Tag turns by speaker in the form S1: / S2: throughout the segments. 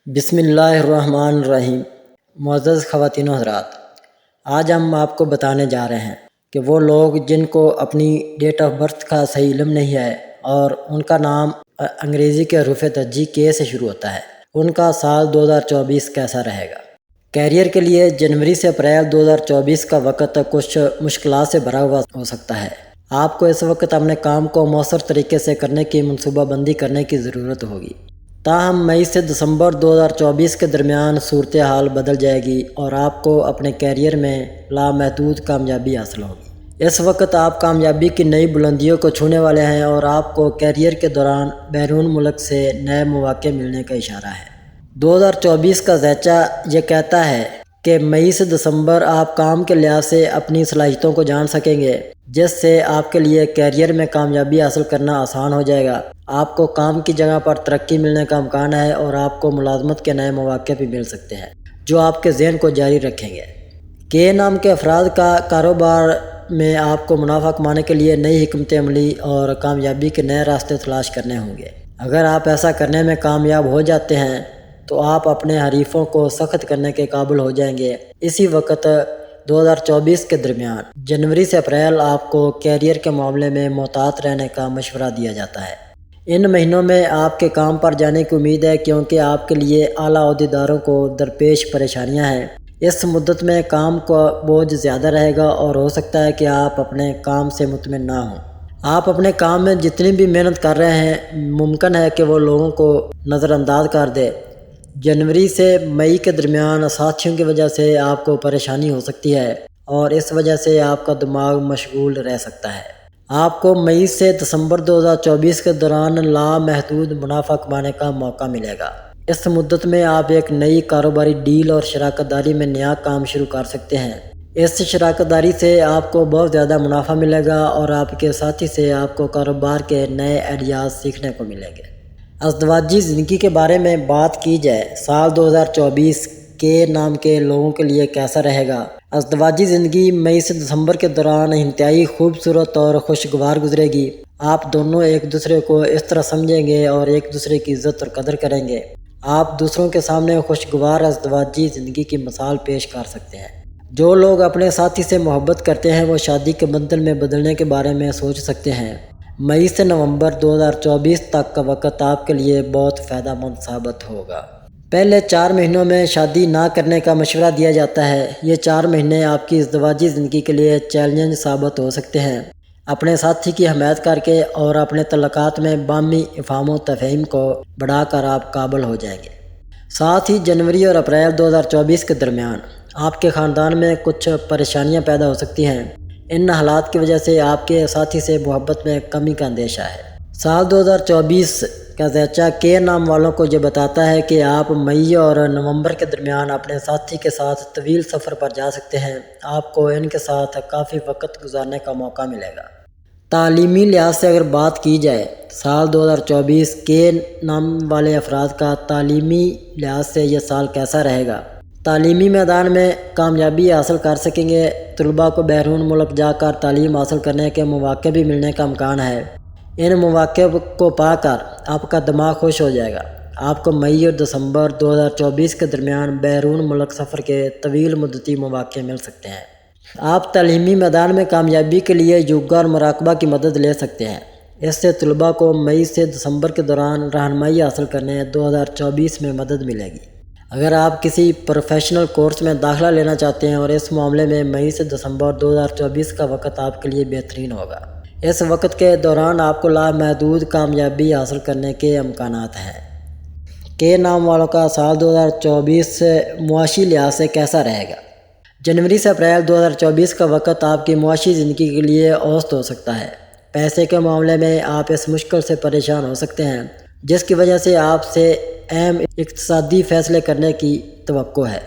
S1: بسم اللہ الرحمن الرحیم۔ معزز خواتین و حضرات، آج ہم آپ کو بتانے جا رہے ہیں کہ وہ لوگ جن کو اپنی ڈیٹ آف برتھ کا صحیح علم نہیں ہے اور ان کا نام انگریزی کے حروف ترجیح کے سے شروع ہوتا ہے، ان کا سال 2024 کیسا رہے گا۔ کیریئر کے لیے جنوری سے اپریل 2024 کا وقت کچھ مشکلات سے بھرا ہوا ہو سکتا ہے۔ آپ کو اس وقت اپنے کام کو مؤثر طریقے سے کرنے کی منصوبہ بندی کرنے کی ضرورت ہوگی۔ تاہم مئی سے دسمبر 2024 کے درمیان صورتحال بدل جائے گی اور آپ کو اپنے کیریئر میں لامحدود کامیابی حاصل ہوگی۔ اس وقت آپ کامیابی کی نئی بلندیوں کو چھونے والے ہیں اور آپ کو کیریئر کے دوران بیرون ملک سے نئے مواقع ملنے کا اشارہ ہے۔ 2024 کا ذیچہ یہ کہتا ہے کہ مئی سے دسمبر آپ کام کے لحاظ سے اپنی صلاحیتوں کو جان سکیں گے، جس سے آپ کے لیے کیریئر میں کامیابی حاصل کرنا آسان ہو جائے گا۔ آپ کو کام کی جگہ پر ترقی ملنے کا امکان ہے اور آپ کو ملازمت کے نئے مواقع بھی مل سکتے ہیں جو آپ کے ذہن کو جاری رکھیں گے۔ کے نام کے افراد کا کاروبار میں آپ کو منافع کمانے کے لیے نئی حکمت عملی اور کامیابی کے نئے راستے تلاش کرنے ہوں گے۔ اگر آپ ایسا کرنے میں کامیاب ہو جاتے ہیں تو آپ اپنے حریفوں کو سخت کرنے کے قابل ہو جائیں گے۔ اسی وقت 2024 کے درمیان جنوری سے اپریل آپ کو کیریئر کے معاملے میں محتاط رہنے کا مشورہ دیا جاتا ہے۔ ان مہینوں میں آپ کے کام پر جانے کی امید ہے کیونکہ آپ کے لیے اعلیٰ عہدیداروں کو درپیش پریشانیاں ہیں۔ اس مدت میں کام کا بوجھ زیادہ رہے گا اور ہو سکتا ہے کہ آپ اپنے کام سے مطمئن نہ ہوں۔ آپ اپنے کام میں جتنی بھی محنت کر رہے ہیں ممکن ہے کہ وہ لوگوں کو نظر انداز کر دے۔ جنوری سے مئی کے درمیان ساتھیوں کی وجہ سے آپ کو پریشانی ہو سکتی ہے اور اس وجہ سے آپ کا دماغ مشغول رہ سکتا ہے۔ آپ کو مئی سے دسمبر 2024 کے دوران لامحدود منافع کمانے کا موقع ملے گا۔ اس مدت میں آپ ایک نئی کاروباری ڈیل اور شراکت داری میں نیا کام شروع کر سکتے ہیں۔ اس شراکت داری سے آپ کو بہت زیادہ منافع ملے گا اور آپ کے ساتھی سے آپ کو کاروبار کے نئے آئیڈیاز سیکھنے کو ملیں گے۔ ازدواجی زندگی کے بارے میں بات کی جائے، سال 2024 کے نام کے لوگوں کے لیے کیسا رہے گا۔ ازدواجی زندگی مئی سے دسمبر کے دوران انتہائی خوبصورت اور خوشگوار گزرے گی۔ آپ دونوں ایک دوسرے کو اس طرح سمجھیں گے اور ایک دوسرے کی عزت اور قدر کریں گے۔ آپ دوسروں کے سامنے خوشگوار ازدواجی زندگی کی مثال پیش کر سکتے ہیں۔ جو لوگ اپنے ساتھی سے محبت کرتے ہیں وہ شادی کے بندھن میں بدلنے کے بارے میں سوچ سکتے ہیں۔ مئی سے نومبر 2024 تک کا وقت آپ کے لیے بہت فائدہ مند ثابت ہوگا۔ پہلے 4 مہینوں میں شادی نہ کرنے کا مشورہ دیا جاتا ہے۔ یہ 4 مہینے آپ کی ازدواجی زندگی کے لیے چیلنج ثابت ہو سکتے ہیں۔ اپنے ساتھی کی حمایت کر کے اور اپنے تعلقات میں باہمی افہام و تفہیم کو بڑھا کر آپ قابل ہو جائیں گے۔ ساتھ ہی جنوری اور اپریل 2024 کے درمیان آپ کے خاندان میں کچھ پریشانیاں پیدا ہو سکتی ہیں۔ ان حالات کی وجہ سے آپ کے ساتھی سے محبت میں کمی کا اندیشہ ہے۔ سال 2024 کا ذیچہ کے نام والوں کو یہ بتاتا ہے کہ آپ مئی اور نومبر کے درمیان اپنے ساتھی کے ساتھ طویل سفر پر جا سکتے ہیں۔ آپ کو ان کے ساتھ کافی وقت گزارنے کا موقع ملے گا۔ تعلیمی لحاظ سے اگر بات کی جائے، سال 2024 کے نام والے افراد کا تعلیمی لحاظ سے یہ سال کیسا رہے گا۔ تعلیمی میدان میں کامیابی حاصل کر سکیں گے۔ طلباء کو بیرون ملک جا کر تعلیم حاصل کرنے کے مواقع بھی ملنے کا امکان ہے۔ ان مواقع کو پا کر آپ کا دماغ خوش ہو جائے گا۔ آپ کو مئی اور دسمبر 2024 کے درمیان بیرون ملک سفر کے طویل مدتی مواقع مل سکتے ہیں۔ آپ تعلیمی میدان میں کامیابی کے لیے یوگا اور مراقبہ کی مدد لے سکتے ہیں۔ اس سے طلباء کو مئی سے دسمبر کے دوران رہنمائی حاصل کرنے 2024 میں مدد ملے گی۔ اگر آپ کسی پروفیشنل کورس میں داخلہ لینا چاہتے ہیں اور اس معاملے میں مئی سے دسمبر 2024 کا وقت آپ کے لیے بہترین ہوگا۔ اس وقت کے دوران آپ کو لامحدود کامیابی حاصل کرنے کے امکانات ہیں۔ کے نام والوں کا سال 2024 معاشی لحاظ سے کیسا رہے گا۔ جنوری سے اپریل 2024 کا وقت آپ کی معاشی زندگی کے لیے اوسط ہو سکتا ہے۔ پیسے کے معاملے میں آپ اس مشکل سے پریشان ہو سکتے ہیں جس کی وجہ سے آپ سے اہم اقتصادی فیصلے کرنے کی توقع ہے۔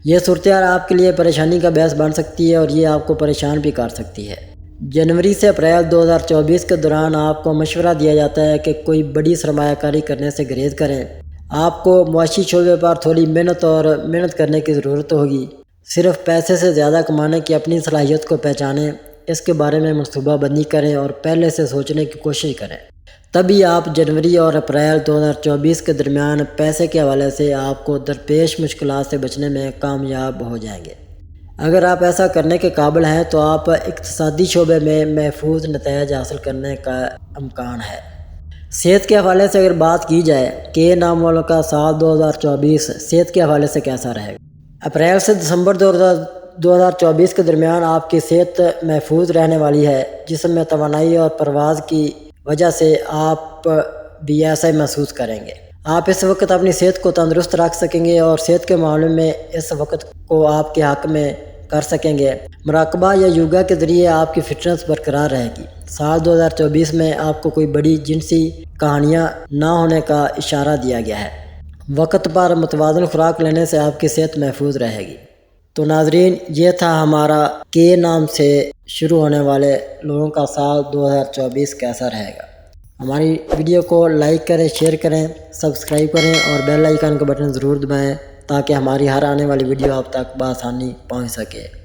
S1: یہ صورتحال آپ کے لیے پریشانی کا باعث بن سکتی ہے اور یہ آپ کو پریشان بھی کر سکتی ہے۔ جنوری سے اپریل 2024 کے دوران آپ کو مشورہ دیا جاتا ہے کہ کوئی بڑی سرمایہ کاری کرنے سے گریز کریں۔ آپ کو معاشی شعبے پر تھوڑی محنت کرنے کی ضرورت ہوگی۔ صرف پیسے سے زیادہ کمانے کی اپنی صلاحیت کو پہچانیں، اس کے بارے میں منصوبہ بندی کریں اور پہلے سے سوچنے کی کوشش کریں تبھی آپ جنوری اور اپریل 2024 کے درمیان پیسے کے حوالے سے آپ کو درپیش مشکلات سے بچنے میں کامیاب ہو جائیں گے۔ اگر آپ ایسا کرنے کے قابل ہیں تو آپ اقتصادی شعبے میں محفوظ نتائج حاصل کرنے کا امکان ہے۔ صحت کے حوالے سے اگر بات کی جائے کہ نامول کا سال 2024 صحت کے حوالے سے کیسا رہے گا؟ اپریل سے دسمبر 2024 کے درمیان آپ کی صحت محفوظ رہنے والی ہے۔ جسم میں توانائی اور پرواز کی وجہ سے آپ بھی ایسا ہی محسوس کریں گے۔ آپ اس وقت اپنی صحت کو تندرست رکھ سکیں گے اور صحت کے معاملے میں اس وقت کو آپ کے حق میں کر سکیں گے۔ مراقبہ یا یوگا کے ذریعے آپ کی فٹنس برقرار رہے گی۔ سال 2024 میں آپ کو کوئی بڑی جنسی کہانیاں نہ ہونے کا اشارہ دیا گیا ہے۔ وقت پر متوازن خوراک لینے سے آپ کی صحت محفوظ رہے گی۔ تو ناظرین، یہ تھا ہمارا کے نام سے شروع ہونے والے لوگوں کا سال 2024 کیسا رہے گا۔ ہماری ویڈیو کو لائک کریں، شیئر کریں، سبسکرائب کریں اور بیل آئیکن کا بٹن ضرور دبائیں تاکہ ہماری ہر آنے والی ویڈیو آپ تک بآسانی پہنچ سکے۔